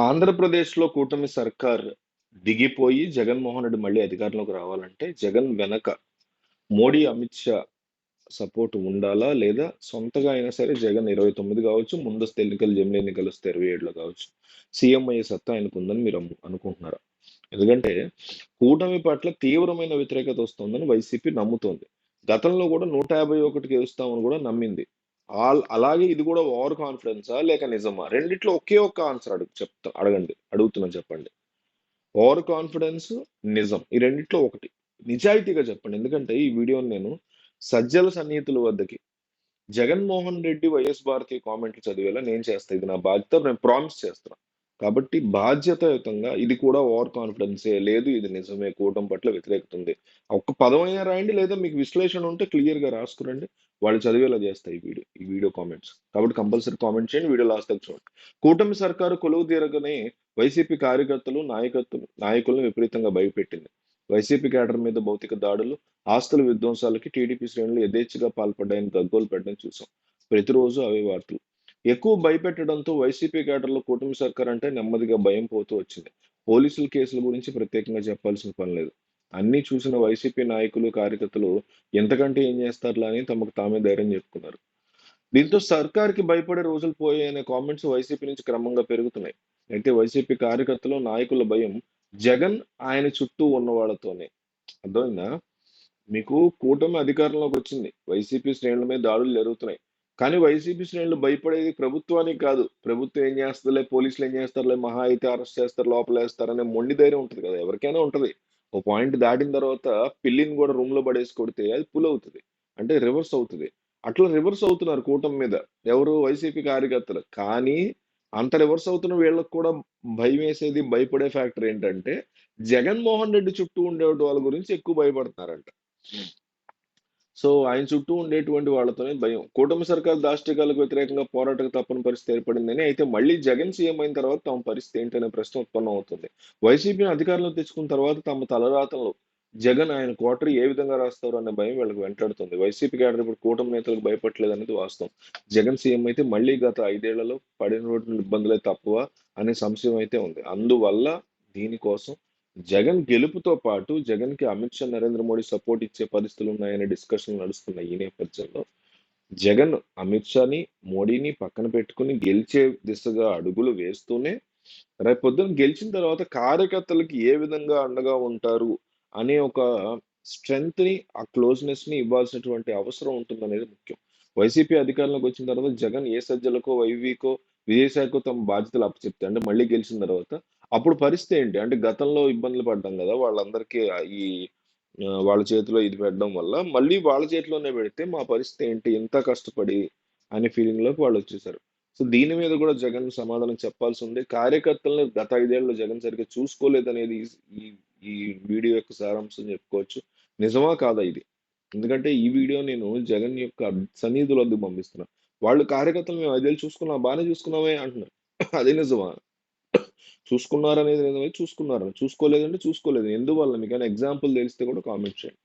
ఆంధ్రప్రదేశ్‌లో కూటమి సర్కార్ దిగిపోయి జగన్మోహన్ రెడ్డి మళ్ళీ అధికారంలోకి రావాలంటే జగన్ వెనక మోడీ, అమిత్ షా సపోర్ట్ ఉండాలా? లేదా సొంతగా అయినా సరే జగన్ 29 కావచ్చు, ముందస్తు ఎన్నికలు జమిలి ఎన్నికలు వస్తే 27లో కావచ్చు. సీఎం అయ్యే సత్తా ఆయనకుందని మీరు అనుకుంటున్నారా? ఎందుకంటే కూటమి పట్ల తీవ్రమైన వ్యతిరేకత వస్తుందని వైసీపీ నమ్ముతోంది. గతంలో కూడా 151 గెలుస్తామని కూడా నమ్మింది. అలాగే ఇది కూడా ఓవర్ కాన్ఫిడెన్సా? లేక నిజమా? రెండిట్లో ఒకే ఒక్క ఆన్సర్ అడుగుతున్నా చెప్పండి. ఓవర్ కాన్ఫిడెన్స్, నిజం. ఈ రెండిట్లో ఒకటి. నిజాయితీగా చెప్పండి. ఎందుకంటే ఈ వీడియోని నేను సజ్జల సన్నిహితుల వద్దకి జగన్మోహన్ రెడ్డి, వైఎస్ భారతి కామెంట్లు చదివేలా నేను చేస్తా. ఇది నా బాధ్యత. నేను ప్రామిస్ చేస్తున్నా. కాబట్టి బాధ్యతాయుతంగా ఇది కూడా ఓవర్ కాన్ఫిడెన్సే. లేదు ఇది నిజమే. కూటమి పట్ల వ్యతిరేకత ఉంది. ఒక్క పదమైనా రాయండి, లేదా మీకు విశ్లేషణ ఉంటే క్లియర్‌గా రాసుకురండి. వాళ్ళు చదివేలా చేస్తా ఈ వీడియో కామెంట్స్. కాబట్టి కంపల్సరీ కామెంట్ చేయండి. వీడియో లాస్ట్ దాకా చూడండి. కూటమి సర్కారు కొలువు తీరగానే వైసీపీ కార్యకర్తలు, నాయకులను విపరీతంగా భయపెట్టింది. వైసీపీ కేడర్ మీద భౌతిక దాడులు, ఆస్తుల విధ్వంసాలకి టీడీపీ శ్రేణులు యథేచ్ఛగా పాల్పడ్డాయని గగ్గోలు పెట్టడం చూసాం. ప్రతిరోజు అవే వార్తలు. ఎక్కువ భయపెట్టడంతో వైసీపీ కేడర్లో కూటమి సర్కార్ అంటే నెమ్మదిగా భయం పోతూ వచ్చింది. పోలీసుల కేసుల గురించి ప్రత్యేకంగా చెప్పాల్సిన పని లేదు. అన్నీ చూసిన వైసీపీ నాయకులు, కార్యకర్తలు ఎంతకంటే ఏం చేస్తారులే అని తమకు తామే ధైర్యం చెప్పుకున్నారు. దీంతో సర్కార్‌కి భయపడే రోజులు పోయాయనే కామెంట్స్ వైసీపీ నుంచి క్రమంగా పెరుగుతున్నాయి. అయితే వైసీపీ కార్యకర్తలు, నాయకుల భయం జగన్, ఆయన చుట్టూ ఉన్న వాళ్ళతోనే. అర్థమైందా? మీకు కూటమి అధికారంలోకి వచ్చింది. వైసీపీ శ్రేణుల మీద దాడులు జరుగుతున్నాయి. కానీ వైసీపీ శ్రేణులు భయపడేది ప్రభుత్వానికి కాదు. ప్రభుత్వం ఏం చేస్తదిలే, పోలీసులు ఏం చేస్తారులే, మహా అయితే అరెస్ట్ చేస్తారు, లోపలేస్తారనే మొండి ధైర్యం ఉంటది కదా! ఎవరికైనా ఉంటది. ఓ పాయింట్ దాటిన తర్వాత పిల్లిని కూడా రూమ్‌లో పడేసి కొడితే అది పులవుతది. అంటే రివర్స్ అవుతది. అట్లా రివర్స్ అవుతున్నారు కూటమి మీద. ఎవరు? వైసీపీ కార్యకర్తలు. కానీ అంత రివర్స్ అవుతున్న వీళ్ళకి కూడా భయమేసేది, భయపడే ఫ్యాక్టర్ ఏంటంటే జగన్మోహన్ రెడ్డి చుట్టూ ఉండేటి వాళ్ళ గురించి ఎక్కువ భయపడుతున్నారంట. సో, ఆయన చుట్టూ ఉండేటువంటి వాళ్ళతోనే భయం. కూటమి సర్కారు దాష్టీకాలకు వ్యతిరేకంగా పోరాటకు తప్పని పరిస్థితి ఏర్పడిందని, అయితే మళ్ళీ జగన్ సీఎం అయిన తర్వాత తమ పరిస్థితి ఏంటనే ప్రశ్న ఉత్పన్నమవుతుంది. వైసీపీని అధికారంలోకి తెచ్చుకున్న తర్వాత తమ తలరాతలు జగన్, ఆయన కోటరీ ఏ విధంగా రాస్తారు అనే భయం వీళ్ళకి వెంటాడుతుంది. వైసీపీ కేడర్ ఇప్పుడు కూటమి నేతలకు భయపడట్లేదనేది వాస్తవం. జగన్ సీఎం అయితే మళ్ళీ గత 5 ఏళ్లలో పడినటువంటి ఇబ్బందులే తప్పవా అనే సంశయం అయితే ఉంది. అందువల్ల దీనికోసం జగన్ గెలుపుతో పాటు జగన్‌కి అమిత్ షా, నరేంద్ర మోడీ సపోర్ట్ ఇచ్చే పరిస్థితులున్నాయనే డిస్కషన్‌లు నడుస్తున్న ఈ నేపథ్యంలో జగన్ అమిత్ షాని, మోడీని పక్కన పెట్టుకొని గెలిచే దిశగా అడుగులు వేస్తూనే రేపొద్దున గెలిచిన తర్వాత కార్యకర్తలకి ఏ విధంగా అండగా ఉంటారు అనే ఒక స్ట్రెంగ్త్‌ని, ఆ క్లోజ్‌నెస్‌ని ఇవ్వాల్సినటువంటి అవసరం ఉంటుందనేది ముఖ్యం. వైసీపీ అధికారంలోకి వచ్చిన తర్వాత జగన్ ఏ సజ్జలకో, వైవీకో, విజయసాయికో తమ బాధ్యతలు అప్పచెప్తే అంటే మళ్ళీ గెలిచిన తర్వాత అప్పుడు పరిస్థితి ఏంటి? అంటే గతంలో ఇబ్బందులు పడ్డాం గదా! వాళ్ళందరికీ వాళ్ళ చేతిలో ఇది పెట్టడం వల్ల మళ్ళీ వాళ్ళ చేతిలోనే పెడితే మా పరిస్థితి ఏంటి? ఇంత కష్టపడి అనే ఫీలింగ్‌లోకి వాళ్ళొచ్చేసారు. సో, దీని మీద గూడా జగన్ సమాధానం చెప్పాల్సుంది. కార్యకర్తలను గత 5 ఏళ్లలో జగన్ సరిగ్గా చూసుకోలేదనేది ఈ ఈ వీడియో యొక్క సారాంశం చెప్పుకోవచ్చు. నిజమా? కాదా ఇది? ఎందుకంటే ఈ వీడియో నేను జగన్ యొక్క సన్నిహితుల వద్దకు పంపిస్తున్నా. వాళ్ళు కార్యకర్తలు మేము 5 ఏళ్ళు చూసుకున్నాం, బానే చూసుకున్నామే అంటున్నారు. అది నిజమా? చూసుకున్నారనేది నిజమే. చూసుకున్నారు. చూసుకోలేదంటే చూసుకోలేదు. ఎందువల్ల మీకేమైనా ఎగ్జాంపుల్ తెలిస్తే కూడా కామెంట్ చేయండి.